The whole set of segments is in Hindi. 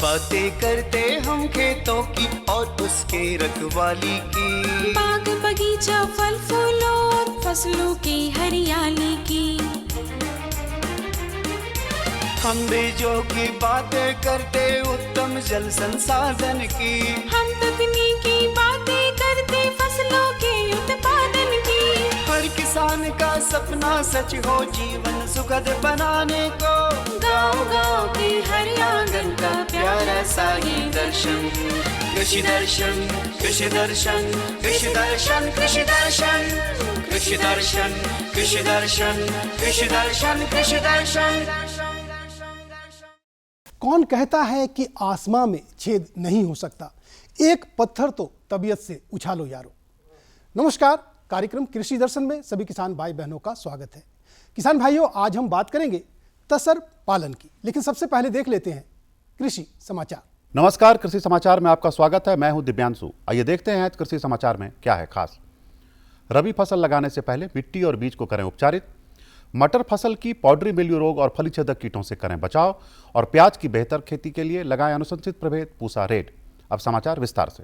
बातें करते हम खेतों की और उसके रखवाली की, बाग बगीचा फल फूलों और फसलों की हरियाली की। हम बीजों की बातें करते उत्तम जल संसाधन की, हम तकनीकी बातें करते फसलों के उत्पादन की। हर किसान का सपना सच हो जीवन सुखद बनाने को, गाँव-गाँव के हर आंगन का प्यारा सा ये दर्शन। कृषि दर्शन, कृषि दर्शन, कृषि दर्शन, कृषि दर्शन, कृषि दर्शन, कृषि दर्शन, कृषि दर्शन, कृषि दर्शन। कौन कहता है कि आसमां में छेद नहीं हो सकता, एक पत्थर तो तबीयत से उछालो यारो। नमस्कार, कार्यक्रम कृषि दर्शन में सभी किसान भाई बहनों का स्वागत है। किसान भाइयों, आज हम बात करेंगे तसर पालन की, लेकिन सबसे पहले देख लेते हैं कृषि समाचार। नमस्कार, कृषि समाचार में आपका स्वागत है। मैं हूं दिव्यांशु। आइए देखते हैं कृषि समाचार में क्या है खास। रबी फसल लगाने से पहले मिट्टी और बीज को करें उपचारित। मटर फसल की पाउडरी मिल्यू रोग और फली छेदक कीटों से करें बचाव। और प्याज की बेहतर खेती के लिए लगाएं अनुशंसित प्रभेद पूसा रेड। अब समाचार विस्तार से।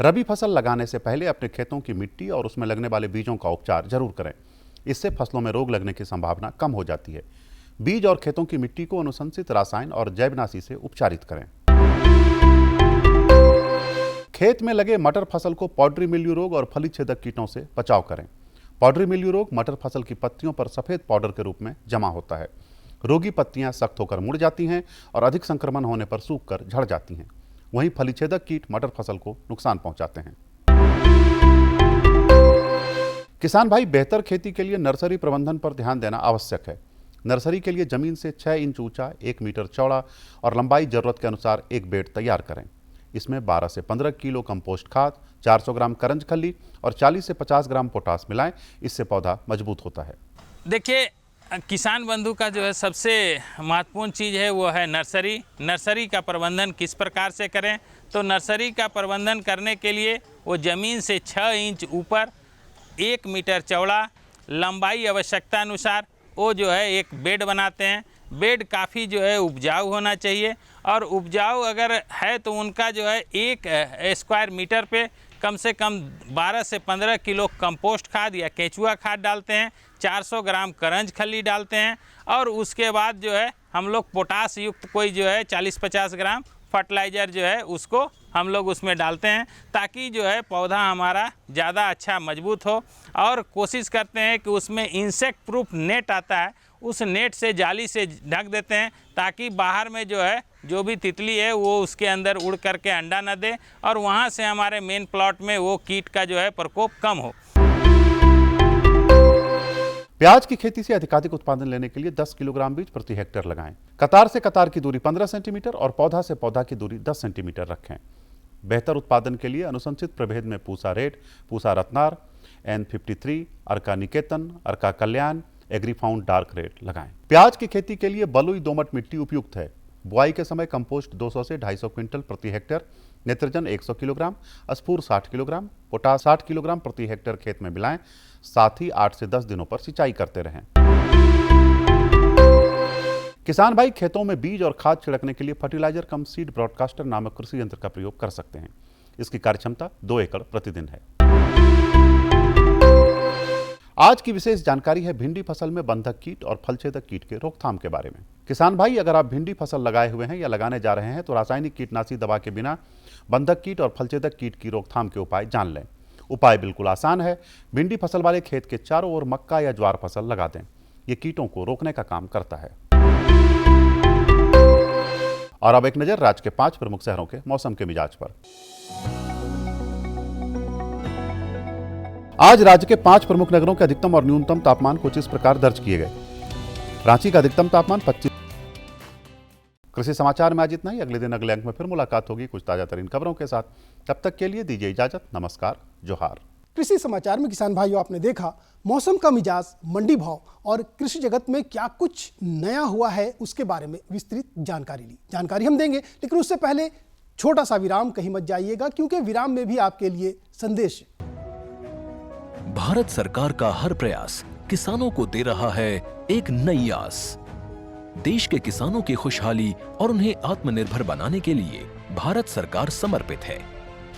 रबी फसल लगाने से पहले अपने खेतों की मिट्टी और उसमें लगने वाले बीजों का उपचार जरूर करें। इससे फसलों में रोग लगने की संभावना कम हो जाती है। बीज और खेतों की मिट्टी को अनुशंसित रासायन और जैवनाशी से उपचारित करें। खेत में लगे मटर फसल को पाउडरी मिल्यू रोग और फली छेदक कीटों से बचाव करें। पाउडरी मिल्यू रोग मटर फसल की पत्तियों पर सफेद पाउडर के रूप में जमा होता है। रोगी पत्तियां सख्त होकर मुड़ जाती हैं और अधिक संक्रमण होने पर सूखकर झड़ जाती हैं। वहीं फली छेदक कीट मटर फसल को नुकसान पहुंचाते हैं। किसान भाई, बेहतर खेती के लिए नर्सरी प्रबंधन पर ध्यान देना आवश्यक है। नर्सरी के लिए जमीन से 6 इंच ऊंचा, 1 मीटर चौड़ा और लंबाई जरूरत के अनुसार एक बेड तैयार करें। इसमें 12 से 15 किलो कंपोस्ट खाद, 400 ग्राम करंज खली और 40 से 50 ग्राम पोटास मिलाएं। इससे पौधा मजबूत होता है। देखिए, किसान बंधु का जो है सबसे महत्वपूर्ण चीज़ है वो है नर्सरी। नर्सरी का प्रबंधन किस प्रकार से करें, तो नर्सरी का प्रबंधन करने के लिए वो ज़मीन से 6 इंच ऊपर, 1 मीटर चौड़ा, लंबाई आवश्यकता अनुसार वो जो है एक बेड बनाते हैं। बेड काफ़ी जो है उपजाऊ होना चाहिए और उपजाऊ अगर है तो उनका जो है 1 स्क्वायर मीटर पे कम से कम 12 से 15 किलो कंपोस्ट खाद या केंचुआ खाद डालते हैं, 400 ग्राम करंज खली डालते हैं और उसके बाद जो है हम लोग पोटास युक्त कोई जो है 40-50 ग्राम फर्टिलाइज़र जो है उसको हम लोग उसमें डालते हैं, ताकि जो है पौधा हमारा ज़्यादा अच्छा मजबूत हो। और कोशिश करते हैं कि उसमें इंसेक्ट प्रूफ नेट आता है, उस नेट से जाली से ढक देते हैं, ताकि बाहर में जो है जो भी तितली है वो उसके अंदर उड़ करके अंडा न दे और वहाँ से हमारे मेन प्लॉट में वो कीट का जो है प्रकोप कम हो। प्याज की खेती से अधिकाधिक उत्पादन लेने के लिए 10 किलोग्राम बीज प्रति हेक्टेयर लगाएं। कतार से कतार की दूरी 15 सेंटीमीटर और पौधा से पौधा की दूरी 10 सेंटीमीटर रखें। बेहतर उत्पादन के लिए अनुशंसित प्रभेद में पूसा रेड, पूसा रत्नार, N53, अर्का निकेतन, अर्का कल्याण, एग्रीफाउंड डार्क रेड लगाएं। प्याज की खेती के लिए बलुई दोमट मिट्टी उपयुक्त है। बुआई के समय कंपोस्ट 200 से 250 क्विंटल प्रति हेक्टेयर, नेत्रजन 100 किलोग्राम, स्फूर 60 किलोग्राम, पोटास 60 किलोग्राम प्रति हेक्टेयर खेत में मिलाएं। साथ ही 8 से 10 दिनों पर सिंचाई करते रहें। किसान भाई, खेतों में बीज और खाद छिड़कने के लिए फर्टिलाइजर कम सीड ब्रॉडकास्टर नामक कृषि यंत्र का प्रयोग कर सकते हैं। इसकी कार्यक्षमता 2 एकड़ प्रतिदिन है। आज की विशेष जानकारी है भिंडी फसल में बंधक कीट और फलछेदक कीट के रोकथाम के बारे में। किसान भाई, अगर आप भिंडी फसल लगाए हुए हैं या लगाने जा रहे हैं तो रासायनिक कीटनाशी दवा के बिना बंधक कीट और फलछेदक कीट की रोकथाम के उपाय जान लें। उपाय बिल्कुल आसान है। भिंडी फसल वाले खेत के चारों ओर मक्का या ज्वार फसल लगा दें। ये कीटों को रोकने का काम करता है। और अब एक नजर राज्य के 5 प्रमुख शहरों के मौसम के मिजाज पर। आज राज्य के 5 प्रमुख नगरों के अधिकतम और न्यूनतम तापमान कुछ इस प्रकार दर्ज किए गए। रांची का अधिकतम तापमान 25। कृषि समाचार में आज इतना ही। अगले दिन अगले अंक में फिर मुलाकात होगी कुछ ताजा तरीन खबरों के साथ। तब तक के लिए दीजिए इजाजत। नमस्कार, जोहार। कृषि समाचार में किसान भाइयों, आपने देखा मौसम का मिजाज, मंडी भाव और कृषि जगत में क्या कुछ नया हुआ है उसके बारे में विस्तृत जानकारी ली। जानकारी हम देंगे, लेकिन उससे पहले छोटा सा विराम, कहीं मत जाइएगा, क्योंकि विराम में भी आपके लिए संदेश। भारत सरकार का हर प्रयास किसानों को दे रहा है एक नई आस। देश के किसानों की खुशहाली और उन्हें आत्मनिर्भर बनाने के लिए भारत सरकार समर्पित है।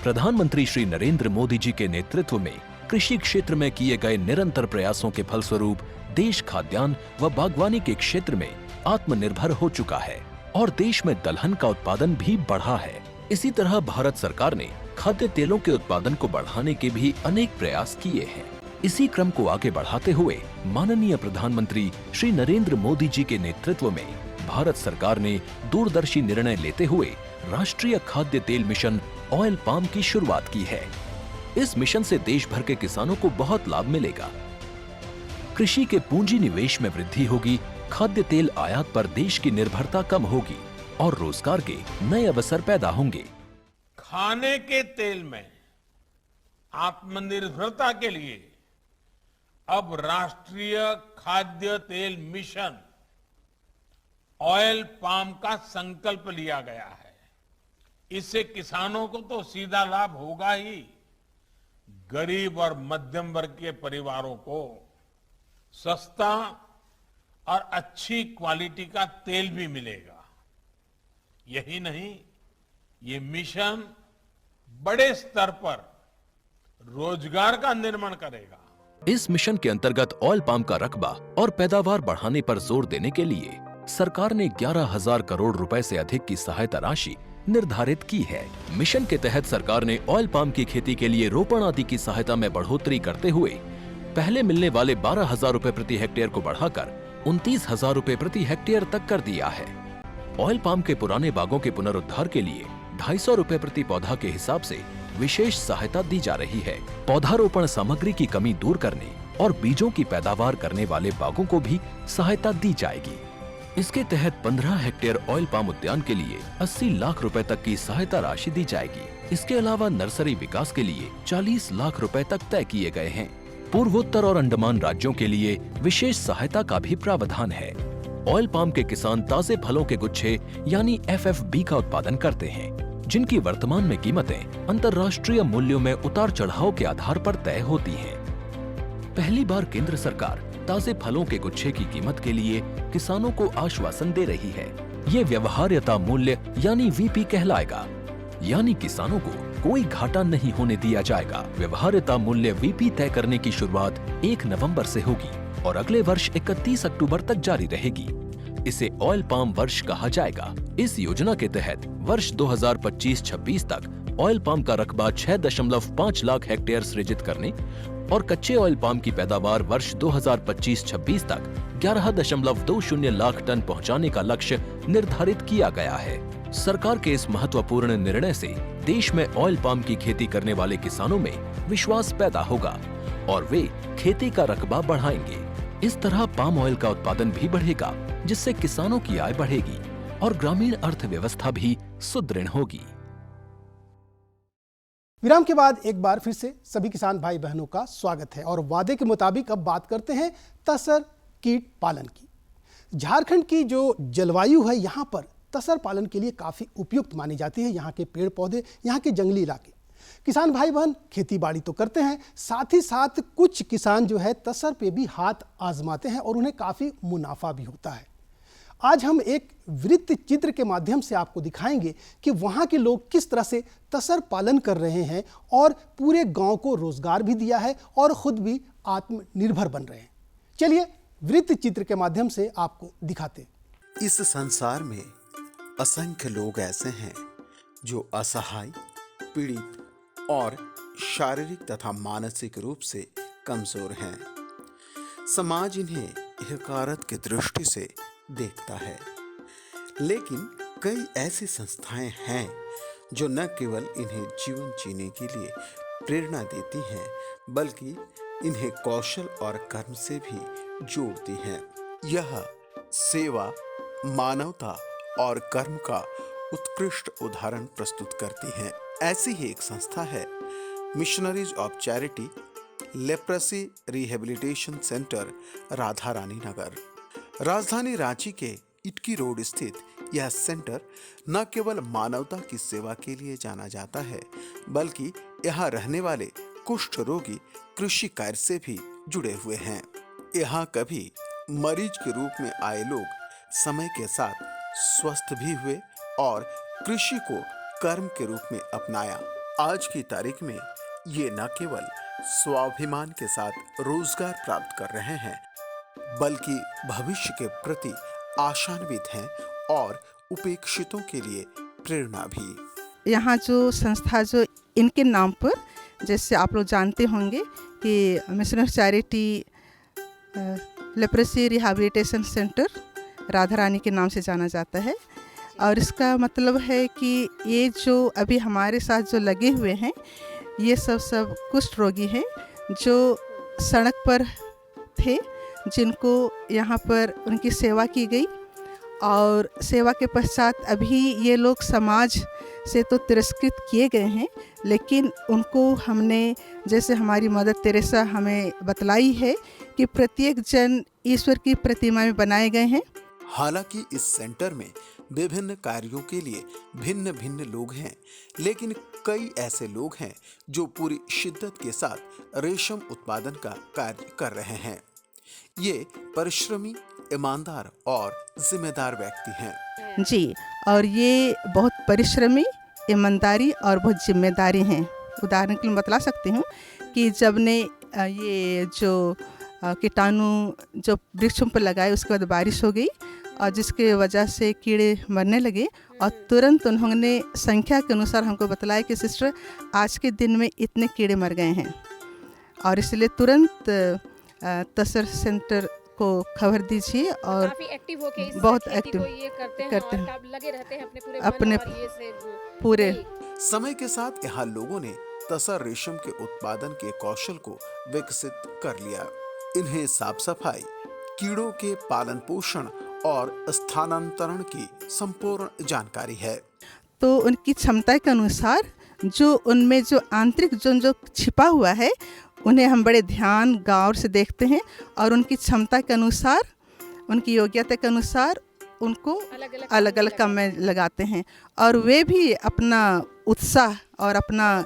प्रधानमंत्री श्री नरेंद्र मोदी जी के नेतृत्व में कृषि क्षेत्र में किए गए निरंतर प्रयासों के फलस्वरूप देश खाद्यान्न व बागवानी के क्षेत्र में आत्मनिर्भर हो चुका है और देश में दलहन का उत्पादन भी बढ़ा है। इसी तरह भारत सरकार ने खाद्य तेलों के उत्पादन को बढ़ाने के भी अनेक प्रयास किए हैं। इसी क्रम को आगे बढ़ाते हुए माननीय प्रधानमंत्री श्री नरेंद्र मोदी जी के नेतृत्व में भारत सरकार ने दूरदर्शी निर्णय लेते हुए राष्ट्रीय खाद्य तेल मिशन ऑयल पाम की शुरुआत की है। इस मिशन से देश भर के किसानों को बहुत लाभ मिलेगा। कृषि के पूंजी निवेश में वृद्धि होगी, खाद्य तेल आयात पर देश की निर्भरता कम होगी और रोजगार के नए अवसर पैदा होंगे। खाने के तेल में आत्मनिर्भरता के लिए अब राष्ट्रीय खाद्य तेल मिशन ऑयल पाम का संकल्प लिया गया है। इससे किसानों को तो सीधा लाभ होगा ही, गरीब और मध्यम वर्ग के परिवारों को सस्ता और अच्छी क्वालिटी का तेल भी मिलेगा। यही नहीं, ये मिशन बड़े स्तर पर रोजगार का निर्माण करेगा। इस मिशन के अंतर्गत ऑयल पाम का रकबा और पैदावार बढ़ाने पर जोर देने के लिए सरकार ने 11,000 करोड़ रुपए से अधिक की सहायता राशि निर्धारित की है। मिशन के तहत सरकार ने ऑयल पाम की खेती के लिए रोपण आदि की सहायता में बढ़ोतरी करते हुए पहले मिलने वाले 12,000 रुपए प्रति हेक्टेयर को बढ़ाकर 29,000 रुपए प्रति हेक्टेयर तक कर दिया है। ऑयल पाम के पुराने बागों के पुनरुद्धार के लिए 250 रुपए प्रति पौधा के हिसाब से विशेष सहायता दी जा रही है। पौधारोपण सामग्री की कमी दूर करने और बीजों की पैदावार करने वाले बागों को भी सहायता दी जाएगी। इसके तहत 15 हेक्टेयर ऑयल पाम उद्यान के लिए 80 लाख रुपए तक की सहायता राशि दी जाएगी। इसके अलावा नर्सरी विकास के लिए 40 लाख रुपए तक तय किए गए हैं। पूर्वोत्तर और अंडमान राज्यों के लिए विशेष सहायता का भी प्रावधान है। ऑयल पाम के किसान ताजे फलों के गुच्छे यानी FFB का उत्पादन करते हैं, जिनकी वर्तमान में कीमतें अंतर्राष्ट्रीय मूल्यों में उतार चढ़ाव के आधार पर तय होती हैं। पहली बार केंद्र सरकार ताजे फलों के गुच्छे की कीमत के लिए किसानों को आश्वासन दे रही है। ये व्यवहार्यता मूल्य यानी VP कहलाएगा, यानी किसानों को कोई घाटा नहीं होने दिया जाएगा। व्यवहार्यता मूल्य VP तय करने की शुरुआत 1 नवंबर से होगी और अगले वर्ष 31 अक्टूबर तक जारी रहेगी। इसे ऑयल पाम वर्ष कहा जाएगा। इस योजना के तहत वर्ष 2025-26 तक ऑयल पाम का रकबा 6.5 लाख हेक्टेयर सृजित करने और कच्चे ऑयल पाम की पैदावार वर्ष 2025-26 तक 11.20 लाख टन पहुंचाने का लक्ष्य निर्धारित किया गया है। सरकार के इस महत्वपूर्ण निर्णय से देश में ऑयल पाम की खेती करने वाले किसानों में विश्वास पैदा होगा और वे खेती का रकबा बढ़ाएंगे। इस तरह पाम ऑयल का उत्पादन भी बढ़ेगा, जिससे किसानों की आय बढ़ेगी और ग्रामीण अर्थव्यवस्था भी सुदृढ़ होगी। विराम के बाद एक बार फिर से सभी किसान भाई बहनों का स्वागत है और वादे के मुताबिक अब बात करते हैं तसर कीट पालन की। झारखंड की जो जलवायु है, यहाँ पर तसर पालन के लिए काफ़ी उपयुक्त मानी जाती है। यहाँ के पेड़ पौधे, यहाँ के जंगली इलाके। किसान भाई बहन खेती बाड़ी तो करते हैं, साथ ही साथ कुछ किसान जो है तसर पे भी हाथ आजमाते हैं और उन्हें काफ़ी मुनाफा भी होता है। आज हम एक वृत्त चित्र के माध्यम से आपको दिखाएंगे कि वहाँ के लोग किस तरह से तसर पालन कर रहे हैं और पूरे गांव को रोजगार भी दिया है और खुद भी आत्मनिर्भर बन रहे हैं। चलिए वृत्त चित्र के माध्यम से आपको दिखाते हैं। इस संसार में असंख्य लोग ऐसे हैं जो असहाय, पीड़ित और शारीरिक तथा मानसिक रूप से कमजोर हैं। समाज इन्हें हकारत की दृष्टि से देखता है, लेकिन कई ऐसी संस्थाएं हैं जो न केवल इन्हें जीवन जीने के लिए प्रेरणा देती हैं, बल्कि इन्हें कौशल और कर्म से भी जोड़ती हैं। यह सेवा, मानवता और कर्म का उत्कृष्ट उदाहरण प्रस्तुत करती हैं। ऐसी ही एक संस्था है Missionaries of charity leprosy rehabilitation centre, Radha Rani Nagar. राजधानी रांची के इटकी रोड स्थित यह सेंटर न केवल मानवता की सेवा के लिए जाना जाता है, बल्कि यहाँ रहने वाले कुष्ठ रोगी कृषि कार्य से भी जुड़े हुए हैं। यहाँ कभी मरीज के रूप में आए लोग समय के साथ स्वस्थ भी हुए और कृषि को कर्म के रूप में अपनाया। आज की तारीख में ये न केवल स्वाभिमान के साथ रोजगार प्राप्त कर रहे हैं, बल्कि भविष्य के प्रति आशान्वित हैं और उपेक्षितों के लिए प्रेरणा भी। यहाँ जो संस्था जो इनके नाम पर, जैसे आप लोग जानते होंगे कि mission of charity leprosy rehabilitation centre Radha Rani के नाम से जाना जाता है। और इसका मतलब है कि ये जो अभी हमारे साथ जो लगे हुए हैं, ये सब कुष्ठ रोगी हैं जो सड़क पर थे, जिनको यहाँ पर उनकी सेवा की गई। और सेवा के पश्चात अभी ये लोग समाज से तो तिरस्कृत किए गए हैं, लेकिन उनको हमने, जैसे हमारी मदर तेरेसा हमें बतलाई है, कि प्रत्येक जन ईश्वर की प्रतिमा में बनाए गए हैं। हालांकि इस सेंटर में विभिन्न कार्यों के लिए भिन्न भिन्न लोग हैं, लेकिन कई ऐसे लोग हैं जो पूरी शिद्दत के साथ रेशम उत्पादन का कार्य कर रहे हैं। ये परिश्रमी, ईमानदार और जिम्मेदार व्यक्ति हैं। जी, और ये बहुत परिश्रमी, ईमानदारी और बहुत जिम्मेदारी हैं। उदाहरण के लिए बतला सकती हूँ कि जब ने ये जो कीटाणु जो वृक्षों पर लगाए, उसके बाद बारिश हो गई और जिसके वजह से कीड़े मरने लगे, और तुरंत उन्होंने संख्या के अनुसार हमको बतलाया कि सिस्टर आज के दिन में इतने कीड़े मर गए हैं। और इसलिए तुरंत तसर सेंटर को खबर दीजिए। और काफी एक्टिव होके इस बहुत खेती एक्टिव को ये करते हैं करते और हैं। काफी लगे रहते हैं अपने पूरे अपने मन और ये से पूरे समय के साथ यहाँ लोगों ने तसर रेशम के उत्पादन के कौशल को विकसित कर लिया। इन्हें साफ सफाई, कीड़ों के पालन पोषण और स्थानांतरण की संपूर्ण जानकारी है। तो उनकी क्षमता के अनुसार जो उनमें जो आंतरिक जो छिपा हुआ है, उन्हें हम बड़े ध्यान गौर से देखते हैं और उनकी क्षमता के अनुसार, उनकी योग्यता के अनुसार उनको अलग अलग काम में लगाते हैं। और वे भी अपना उत्साह और अपना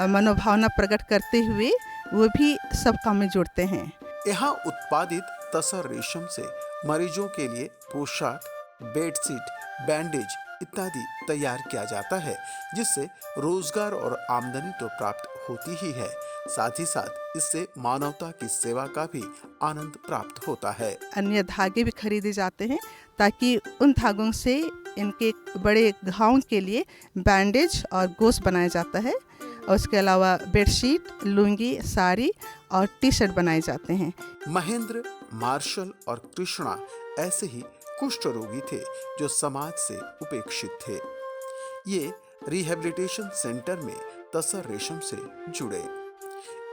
मनोभावना प्रकट करते हुए वो भी सब काम में जुड़ते हैं। यहाँ उत्पादित तसर रेशम से मरीजों के लिए पोशाक, बेडशीट, बैंडेज इत्यादि तैयार किया जाता है, जिससे रोजगार और आमदनी तो प्राप्त होती ही है, साथ ही साथ इससे मानवता की सेवा का भी आनंद प्राप्त होता है। अन्य धागे भी खरीदे जाते हैं ताकि उन धागों से इनके बड़े घावों के लिए बैंडेज और गोश्त बनाया जाता है। और उसके अलावा बेडशीट, लुंगी, साड़ी और टी शर्ट बनाए जाते हैं। महेंद्र, मार्शल और कृष्णा ऐसे ही कुष्ठ रोगी थे जो समाज से उपेक्षित थे। ये रिहैबिलिटेशन सेंटर में तसर रेशम से जुड़े।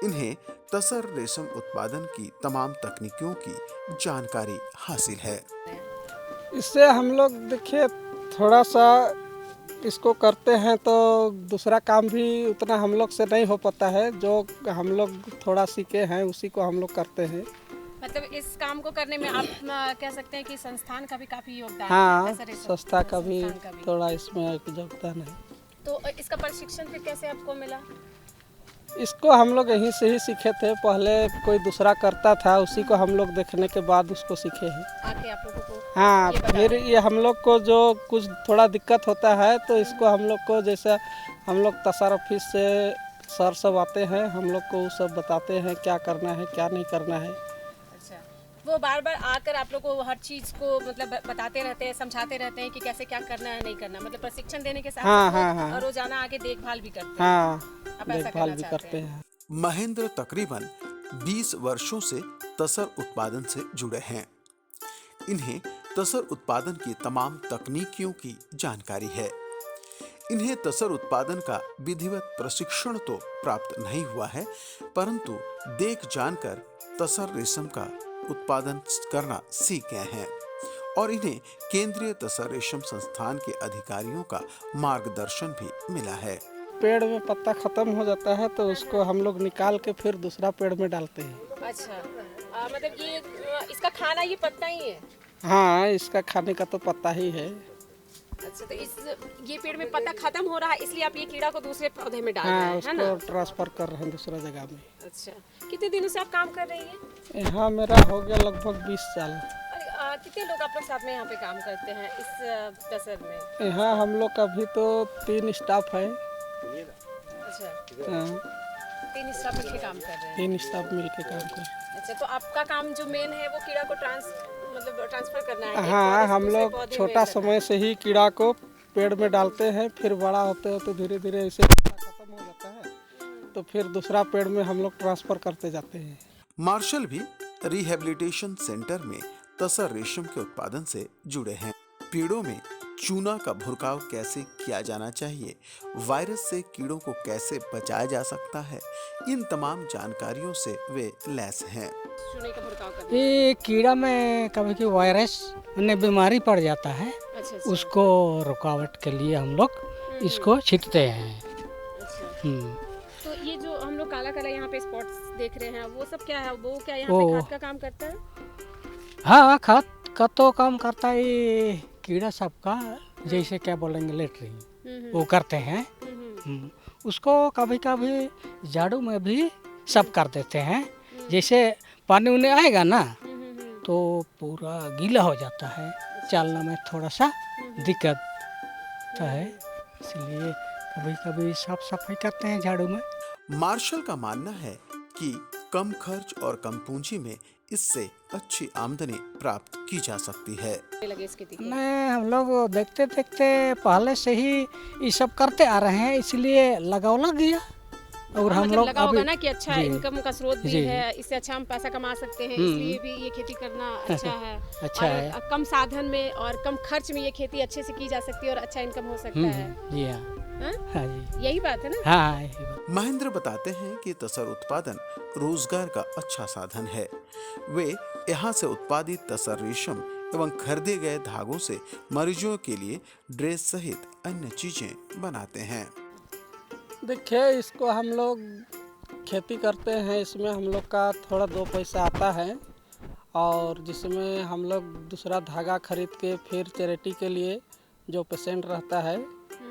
इन्हें तसर रेशम उत्पादन की तमाम तकनीकों की जानकारी हासिल है। इससे हम लोग देखिए थोड़ा सा इसको करते हैं तो दूसरा काम भी उतना हम लोग से नहीं हो पाता है। जो हम लोग थोड़ा सीखे हैं उसी को हम लोग करते हैं। मतलब इस काम को करने में आप कह सकते हैं कि संस्थान का भी काफी योगदान हाँ, है। संस्था का भी थोड़ा इसमें योगदान है। तो इसका प्रशिक्षण फिर कैसे आपको मिला? इसको हम लोग यहीं से ही सीखे थे। पहले कोई दूसरा करता था, उसी को हम लोग देखने के बाद उसको सीखे हैं। आके आप लोगों को हाँ, फिर ये हम लोग को जो कुछ थोड़ा दिक्कत होता है तो इसको हम लोग को, जैसे हम लोग तसर ऑफिस से सर सब आते हैं, हम लोग को वो सब बताते हैं क्या करना है क्या नहीं करना है। अच्छा, वो बार बार आकर आप लोग को हर चीज़ को मतलब बताते रहते हैं, समझाते रहते हैं कि कैसे क्या करना है नहीं करना, मतलब प्रशिक्षण देने के साथ हाँ। और रोजाना आके देखभाल भी करते हैं। हाँ, आप ऐसा देखभाल करना भी चाहते करते हैं। महेंद्र तकरीबन 20 वर्षों से तसर उत्पादन से जुड़े हैं। इन्हें तसर उत्पादन की तमाम तकनीकियों की जानकारी है। इन्हें तसर उत्पादन का विधिवत प्रशिक्षण तो प्राप्त नहीं हुआ है, परंतु देख जानकर तसर रेशम का उत्पादन करना सीख गए हैं और इन्हें केंद्रीय तसर रेशम संस्थान के अधिकारियों का मार्गदर्शन भी मिला है। पेड़ में पत्ता खत्म हो जाता है तो उसको हम लोग निकाल के फिर दूसरा पेड़ में डालते हैं। अच्छा, मतलब ये इसका खाना ये पत्ता ही है? हाँ, इसका खाने का तो पत्ता ही है। अच्छा, तो ये पेड़ में पत्ता खत्म हो रहा है इसलिए आप ये कीड़ा को दूसरे पौधे में डाल रहे हाँ, हैं, है ना? उसको ट्रांसफर कर रहे हैं दूसरा जगह में। अच्छा, कितने दिनों से आप काम कर रही हैं? यहाँ मेरा हो गया लगभग 20 साल। कितने लोग आप लोग साथ में यहाँ पे काम करते हैं इस तसर में? यहाँ हम लोग का भी तो 3 स्टाफ है। अच्छा, हाँ, 3 स्टाफ मिलके काम कर रहे हैं। 3 स्टाफ मिलके काम कर रहे हैं। अच्छा, तो आपका काम जो मेन है वो कीड़ा को ट्रांसफर करना है? एक हाँ, पौधे से हम दूसरे लोग पौधे में छोटा करना समय से ही कीड़ा को पेड़ में डालते हैं, फिर बड़ा होते होते धीरे धीरे ऐसे खत्म हो जाता है, तो फिर दूसरा पेड़ में हम लोग ट्रांसफर करते जाते हैं। मार्शल भी रिहैबिलिटेशन सेंटर में तसर रेशम के उत्पादन से जुड़े हैं। पेड़ों में चूना का भुरकाव कैसे किया जाना चाहिए, वायरस से कीड़ों को कैसे बचाया जा सकता है, इन तमाम जानकारियों से वे लैस हैं। चूने का भुरकाव करना। ये कीड़ा में कभी कि वायरस में बीमारी पड़ जाता है, अच्छा, उसको रुकावट के लिए हम लोग इसको छींटते हैं। तो ये जो हम लोग काला काला यहाँ पे स्पॉट्स देख रहे हैं वो सब क्या है? वो क्या यहाँ वो पे खाद का काम करता है? हाँ, खाद का तो काम करता है ये कीड़ा सबका, जैसे क्या बोलेंगे लेटरिन वो करते हैं। उसको कभी कभी झाड़ू में भी सब कर देते हैं। जैसे पानी उन्हें आएगा ना तो पूरा गीला हो जाता है, चलने में थोड़ा सा दिक्कत है, इसलिए कभी कभी साफ सफाई करते हैं झाड़ू में। मार्शल का मानना है कि कम खर्च और कम पूंजी में इससे अच्छी आमदनी प्राप्त की जा सकती है। नहीं, हम लोग देखते देखते पहले से ही ये सब करते आ रहे हैं, इसलिए लगाव लग गया। और हम लोग लगा होगा ना कि अच्छा इनकम का स्रोत भी है, इससे अच्छा हम पैसा कमा सकते हैं, इसलिए भी ये खेती करना अच्छा है। अच्छा है, कम साधन में और कम खर्च में ये खेती अच्छे से की जा सकती है और अच्छा इनकम हो सकता है। जी हाँ, हाँ जी, यही बात है ना? हाँ, यही बात। महेंद्र बताते हैं कि तसर उत्पादन रोजगार का अच्छा साधन है। वे यहाँ से उत्पादित तसर रेशम एवं खरीदे गए धागों से मरीजों के लिए ड्रेस सहित अन्य चीजें बनाते हैं। देखिए, इसको हम लोग खेती करते हैं, इसमें हम लोग का थोड़ा 2 पैसा आता है, और जिसमें हम लोग दूसरा धागा खरीद के फिर चैरिटी के लिए जो पेशेंट रहता है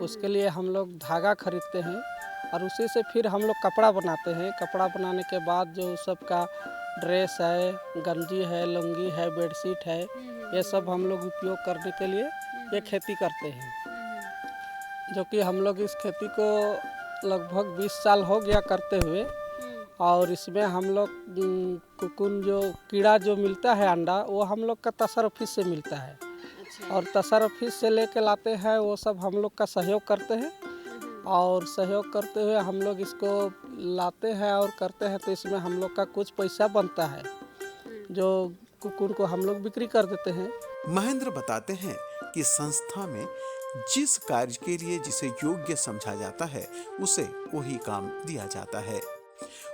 उसके लिए हम लोग धागा खरीदते हैं, और उसी से फिर हम लोग कपड़ा बनाते हैं। कपड़ा बनाने के बाद जो सबका ड्रेस है, गंजी है, लुंगी है, बेडशीट है, ये सब हम लोग उपयोग करने के लिए ये खेती करते हैं। जो कि हम लोग इस खेती को लगभग 20 साल हो गया करते हुए, और इसमें हम लोग कुकुन जो कीड़ा जो मिलता है अंडा, वो हम लोग का तसर ऑफिस से मिलता है। और तसर ऑफिस से लेके लाते हैं, वो सब हम लोग का सहयोग करते हैं, और सहयोग करते हुए हम लोग इसको लाते हैं और करते हैं, तो इसमें हम लोग का कुछ पैसा बनता है जो कुकुन को हम लोग बिक्री कर देते हैं। महेंद्र बताते हैं कि संस्था में जिस कार्य के लिए जिसे योग्य समझा जाता है उसे वही काम दिया जाता है।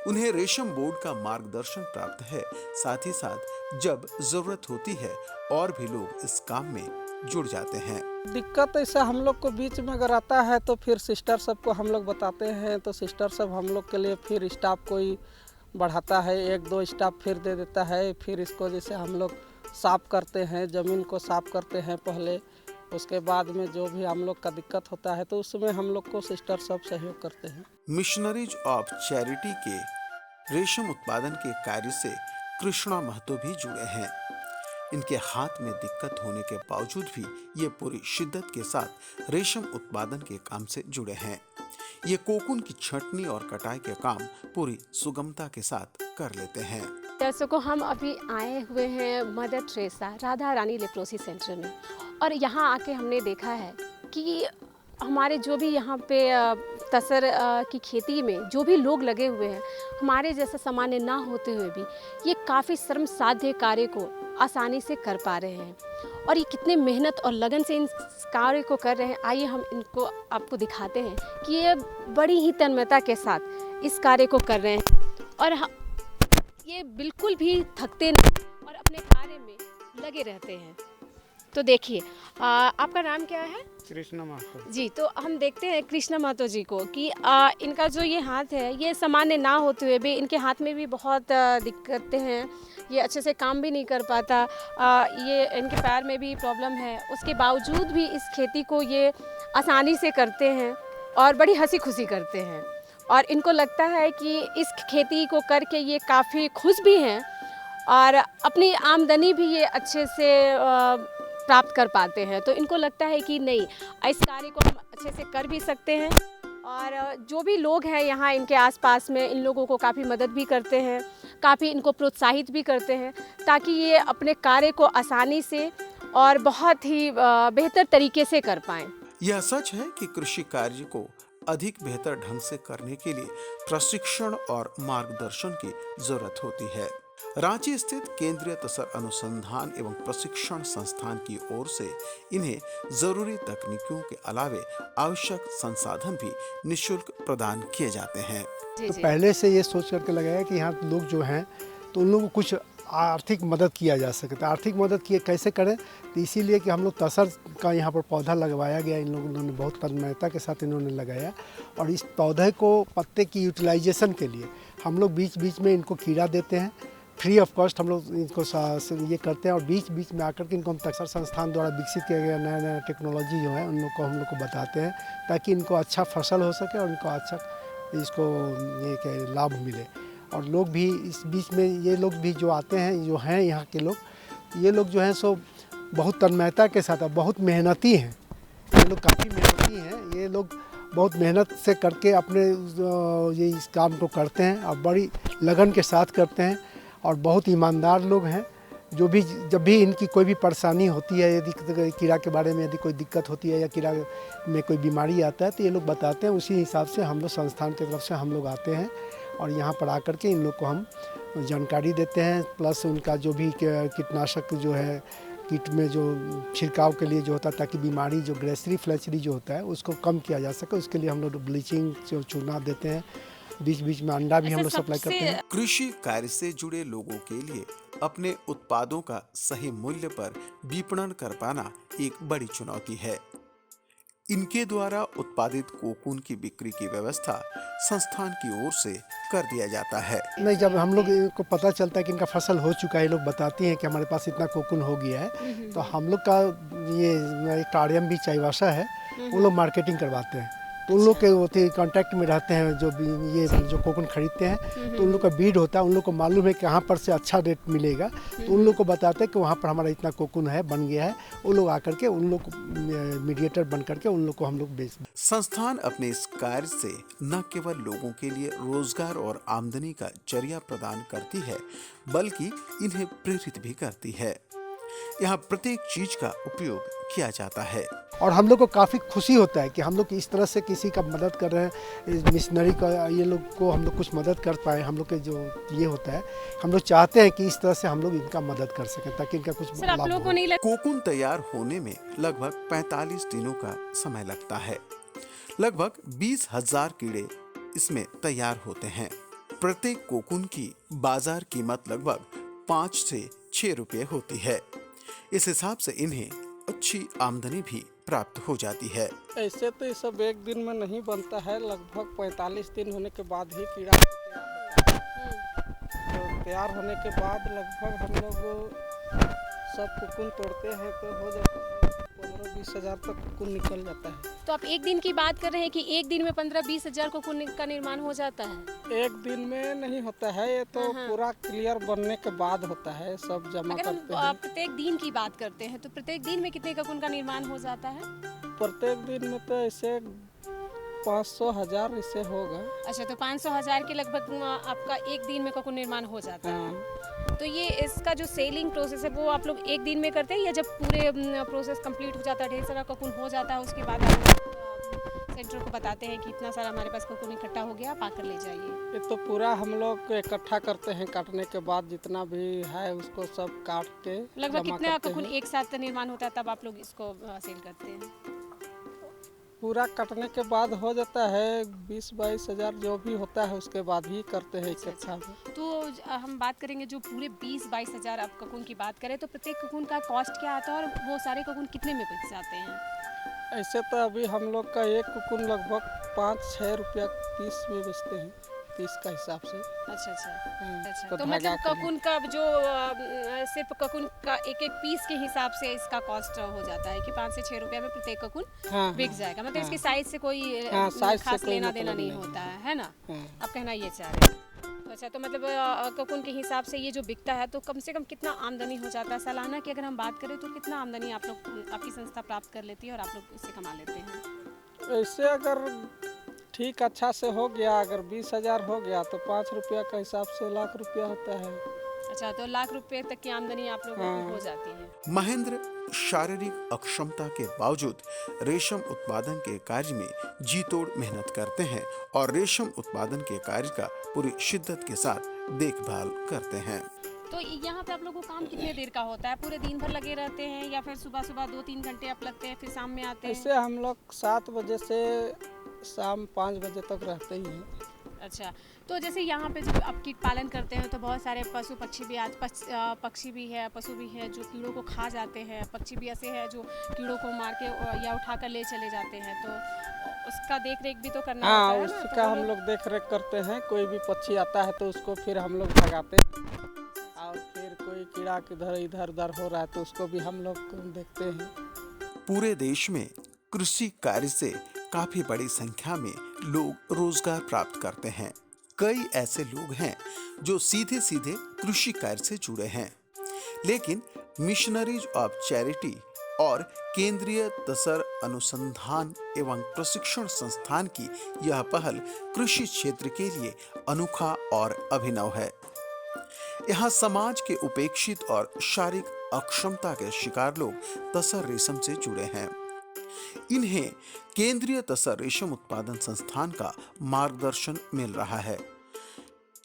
उन्हें रेशम बोर्ड का मार्गदर्शन प्राप्त है, साथ ही साथ जब जरूरत होती है और भी लोग इस काम में जुड़ जाते हैं। दिक्कत ऐसा हम लोग को बीच में अगर आता है तो फिर सिस्टर सबको हम लोग बताते हैं, तो सिस्टर सब हम लोग के लिए फिर स्टाफ कोई बढ़ाता है, 1-2 स्टाफ फिर दे देता है। फिर इसको जैसे हम लोग साफ करते हैं, ज़मीन को साफ करते हैं पहले, उसके बाद में जो भी हम लोग का दिक्कत होता है तो उसमें हम लोग को सिस्टर सब सहयोग करते हैं। मिशनरीज ऑफ चैरिटी के रेशम उत्पादन के कार्य से कृष्णा महतो भी जुड़े हैं। इनके हाथ में दिक्कत होने के बावजूद भी ये पूरी शिद्दत के साथ रेशम उत्पादन के काम से जुड़े हैं। ये कोकून की छंटनी और कटाई के काम पूरी सुगमता के साथ कर लेते हैं। दर्शकों, हम अभी आए हुए हैं mother Teresa Radha Rani leprosy centre में, और यहाँ आके हमने देखा है कि हमारे जो भी यहाँ पे तसर की खेती में जो भी लोग लगे हुए हैं, हमारे जैसा सामान्य ना होते हुए भी ये काफ़ी श्रम साध्य कार्य को आसानी से कर पा रहे हैं, और ये कितने मेहनत और लगन से इन कार्य को कर रहे हैं। आइए हम इनको आपको दिखाते हैं कि ये बड़ी ही तन्मयता के साथ इस कार्य को कर रहे हैं, और ये बिल्कुल भी थकते नहीं और अपने कार्य में लगे रहते हैं। तो देखिए, आपका नाम क्या है? कृष्णा महतो जी। तो हम देखते हैं कृष्णा महतो जी को कि इनका जो ये हाथ है ये सामान्य ना होते हुए भी इनके हाथ में भी बहुत दिक्कतें हैं, ये अच्छे से काम भी नहीं कर पाता, ये इनके पैर में भी प्रॉब्लम है, उसके बावजूद भी इस खेती को ये आसानी से करते हैं और बड़ी हंसी खुशी करते हैं, और इनको लगता है कि इस खेती को करके ये काफ़ी खुश भी हैं और अपनी आमदनी भी ये अच्छे से प्राप्त कर पाते हैं। तो इनको लगता है कि नहीं, इस कार्य को हम अच्छे से कर भी सकते हैं। और जो भी लोग हैं यहाँ इनके आसपास में, इन लोगों को काफ़ी मदद भी करते हैं, काफ़ी इनको प्रोत्साहित भी करते हैं ताकि ये अपने कार्य को आसानी से और बहुत ही बेहतर तरीके से कर पाएँ। यह सच है कि कृषि कार्य को अधिक बेहतर ढंग से करने के लिए प्रशिक्षण और मार्गदर्शन की जरूरत होती है। रांची स्थित केंद्रीय तसर अनुसंधान एवं प्रशिक्षण संस्थान की ओर से इन्हें जरूरी तकनीकों के अलावे आवश्यक संसाधन भी निःशुल्क प्रदान किए जाते हैं। तो पहले से ये सोच करके लगाया कि यहाँ लोग जो हैं तो उन लोगों को कुछ आर्थिक मदद किया जा सके। तो आर्थिक मदद किए कैसे करें, तो इसीलिए कि हम लोग तसर का यहाँ पर पौधा लगवाया गया। इन लोगों ने बहुत तन्मयता के साथ इन्होंने लगाया और इस पौधे को पत्ते की यूटिलाइजेशन के लिए हम लोग बीच बीच में इनको कीड़ा देते हैं, फ्री ऑफ कॉस्ट हम लोग इनको ये करते हैं। और बीच बीच में आकर के इनको हम तसर संस्थान द्वारा विकसित किया गया नया नया टेक्नोलॉजी जो है उन लोग को हम लोग को बताते हैं ताकि इनको अच्छा फसल हो सके और इनको अच्छा इसको ये लाभ मिले। और लोग भी इस बीच में ये लोग भी जो आते हैं, जो हैं यहाँ के लोग, ये लोग जो हैं सो बहुत तन्मयता के साथ बहुत मेहनती हैं। ये लोग काफ़ी मेहनती हैं। ये लोग बहुत मेहनत से करके अपने ये इस काम को करते हैं और बड़ी लगन के साथ करते हैं और बहुत ईमानदार लोग हैं। जो भी जब भी इनकी कोई भी परेशानी होती है, यदि कीड़ा के बारे में यदि कोई दिक्कत होती है या कीड़ा में कोई बीमारी आता है तो ये लोग बताते हैं। उसी हिसाब से हम लोग संस्थान की तरफ से हम लोग आते हैं और यहाँ पर आकर के इन लोग को हम जानकारी देते हैं। प्लस उनका जो भी कीटनाशक जो है कीट में जो छिड़काव के लिए जो होता है ताकि बीमारी जो ग्रेसरी फ्लैचरी जो होता है उसको कम किया जा सके, उसके लिए हम लोग ब्लीचिंग जो चूना देते हैं। बीच बीच में अंडा भी हम लोग सप्लाई करते हैं। कृषि कार्य से जुड़े लोगों के लिए अपने उत्पादों का सही मूल्य पर विपणन कर पाना एक बड़ी चुनौती है। इनके द्वारा उत्पादित कोकून की बिक्री की व्यवस्था संस्थान की ओर से कर दिया जाता है। नहीं, जब हम लोग को पता चलता है कि इनका फसल हो चुका है, लोग बताते हैं कि हमारे पास इतना कोकून हो गया है, तो हम लोग का ये एक कार्डियम भी चाईबासा है, वो लोग मार्केटिंग करवाते हैं। तो उन लोग के होते कांटेक्ट में रहते हैं जो भी ये जो कोकून खरीदते हैं, तो उन लोग का बीड होता है, उन लोग को मालूम है कि कहाँ पर से अच्छा रेट मिलेगा, तो उन लोग को बताते हैं कि वहाँ पर हमारा इतना कोकून है बन गया है। वो लोग आकर के उन लोग मीडिएटर बन करके उन लोग को हम लोग बेच। संस्थान अपने इस कार्य से न केवल लोगों के लिए रोजगार और आमदनी का जरिया प्रदान करती है बल्कि इन्हें प्रेरित भी करती है। यहाँ प्रत्येक चीज का उपयोग किया जाता है और हम लोग को काफ़ी खुशी होता है कि हम लोग इस तरह से किसी का मदद कर रहे हैं, मिशनरी का ये लोग को हम लोग कुछ मदद कर पाए। हम लोग के जो ये होता है, हम लोग चाहते हैं कि इस तरह से हम लोग इनका मदद कर सकें ताकि इनका कुछ लाभ हो। कोकून तैयार होने में लगभग 45 दिनों का समय लगता है। लगभग 20,000 कीड़े इसमें तैयार होते हैं। प्रत्येक कोकून की बाजार कीमत लगभग 5 से 6 रुपये होती है। इस हिसाब से इन्हें अच्छी आमदनी भी प्राप्त हो जाती है। ऐसे तो ये सब एक दिन में नहीं बनता है, लगभग 45 दिन होने के बाद ही कीड़ा तैयार होने के बाद लगभग हम लोग सब कोकून तोड़ते हैं तो हो जाता है 15-20 हज़ार तक कोकून निकल जाता है। तो आप एक दिन की बात कर रहे हैं कि एक दिन में 15-20 हज़ार कोकून का निर्माण हो जाता है? एक दिन में नहीं होता है, ये तो पूरा क्लियर बनने के बाद होता है, सब जमा करते हैं। अगर हम प्रत्येक दिन की बात करते हैं तो प्रत्येक दिन में कितने कोकून का निर्माण हो जाता है? प्रत्येक दिन में तो ऐसे 500,000 इससे होगा। अच्छा, तो 500,000 के लगभग आपका एक दिन में कोकून निर्माण हो जाता है। तो ये इसका जो सेलिंग प्रोसेस है वो आप लोग एक दिन में करते हैं या जब पूरे प्रोसेस कंप्लीट हो जाता है, ढेर सारा कोकून हो जाता है, उसके बाद आप सेंटर को बताते हैं कि इतना सारा हमारे पास कोकून इकट्ठा हो गया, आप आकर ले जाइए? ये तो पूरा हम लोग इकट्ठा करते हैं, काटने के बाद जितना भी है उसको सब काट के लगभग कितना कोकून एक साथ निर्माण होता है तब आप लोग इसको सेल करते हैं? पूरा कटने के बाद हो जाता है 20-22 हज़ार जो भी होता है, उसके बाद ही करते हैं इकट्ठा। तो हम बात करेंगे जो पूरे 20-22 हज़ार आप कोकून की बात करें तो प्रत्येक कोकून का कॉस्ट क्या आता है और वो सारे कोकून कितने में बिक जाते हैं? ऐसे तो अभी हम लोग का एक कोकून लगभग 5-6 रुपया पीस में बेचते हैं, पीस का हिसाब से। अच्छा। तो मतलब कोकून का जो सिर्फ कोकून का एक पीस के हिसाब से इसका कॉस्ट हो जाता है कि 5 से 6 रुपया में प्रत्येक कोकून बिक जाएगा। मतलब इसकी साइज से कोई खास लेना देना नहीं होता है ना? आप कहना ये चाह रहे हैं। अच्छा, तो मतलब कोकून के हिसाब से ये जो बिकता है तो कम से कम कितना आमदनी हो जाता है सालाना की अगर हम बात करें तो कितना आमदनी आप लोग आपकी संस्था प्राप्त कर लेती है और आप लोग इससे कमा लेते हैं? ऐसे अगर ठीक अच्छा से हो गया, अगर 20,000 हो गया तो 5 रुपया का हिसाब से लाख रुपया होता है। अच्छा, तो लाख रुपए तक की आमदनी आप लोगों की हो जाती है। महेंद्र शारीरिक अक्षमता के बावजूद रेशम उत्पादन के कार्य में जी तोड़ मेहनत करते हैं और रेशम उत्पादन के कार्य का पूरी शिद्दत के साथ देखभाल करते हैं। तो यहाँ पे आप लोगों को काम कितने देर का होता है? पूरे दिन भर लगे रहते हैं या फिर सुबह सुबह 2-3 घंटे आप लगते हैं फिर शाम में आते हैं? ऐसे हम लोग 7 बजे से शाम 5 बजे तक रहते ही हैं। अच्छा, तो जैसे यहाँ पे जब आप कीट पालन करते हैं तो बहुत सारे पशु पक्षी भी पक्षी भी है, पशु भी है जो कीड़ों को खा जाते हैं, पक्षी भी ऐसे हैं जो कीड़ों को मार के या उठा कर ले चले जाते हैं, तो उसका देख रेख भी तो करना होता है ना? उसका हम लोग देख रेख करते हैं। कोई भी पक्षी आता है तो उसको फिर हम लोग भगाते हैं और फिर कोई कीड़ा किधर इधर उधर हो रहा है तो उसको भी हम लोग देखते हैं। पूरे देश में कृषि कार्य से काफी बड़ी संख्या में लोग रोजगार प्राप्त करते हैं। कई ऐसे लोग हैं जो सीधे सीधे कृषि कार्य से जुड़े हैं, लेकिन मिशनरीज ऑफ चैरिटी और केंद्रीय तसर अनुसंधान एवं प्रशिक्षण संस्थान की यह पहल कृषि क्षेत्र के लिए अनोखा और अभिनव है। यहाँ समाज के उपेक्षित और शारीरिक अक्षमता के शिकार लोग तसर रेशम से जुड़े हैं। इन्हें केंद्रीय तसर रेशम उत्पादन संस्थान का मार्गदर्शन मिल रहा है।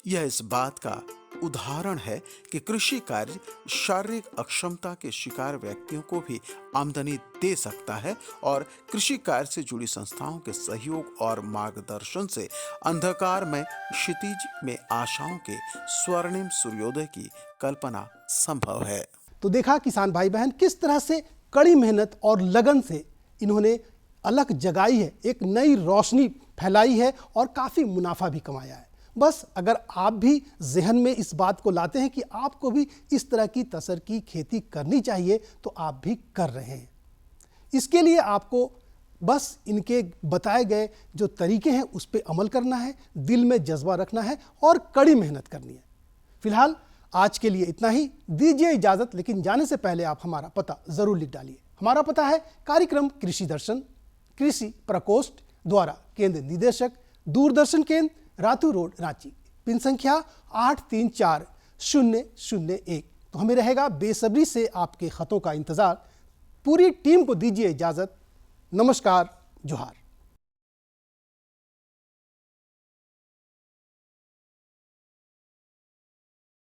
यह इस बात का उदाहरण है कि कृषि कार्य शारीरिक अक्षमता के शिकार व्यक्तियों को भी आमदनी दे सकता है और कृषि कार्य से जुड़ी संस्थाओं के सहयोग और मार्गदर्शन से अंधकार में क्षितिज में आशाओं के स्वर्णिम सूर्योदय की कल्पना संभव है। तो देखा किसान भाई बहन किस तरह से कड़ी मेहनत और लगन से इन्होंने अलग जगाई है, एक नई रोशनी फैलाई है और काफ़ी मुनाफा भी कमाया है। बस अगर आप भी जहन में इस बात को लाते हैं कि आपको भी इस तरह की तसर की खेती करनी चाहिए तो आप भी कर रहे हैं। इसके लिए आपको बस इनके बताए गए जो तरीके हैं उस पर अमल करना है, दिल में जज्बा रखना है और कड़ी मेहनत करनी है। फिलहाल आज के लिए इतना ही, दीजिए इजाज़त, लेकिन जाने से पहले आप हमारा पता ज़रूर लिख डालिए। हमारा पता है कार्यक्रम कृषि दर्शन, कृषि प्रकोष्ठ द्वारा केंद्र निदेशक, दूरदर्शन केंद्र, रातू रोड, रांची, पिन संख्या 834001। तो हमें रहेगा बेसब्री से आपके खतों का इंतज़ार। पूरी टीम को दीजिए इजाज़त। नमस्कार, जोहार।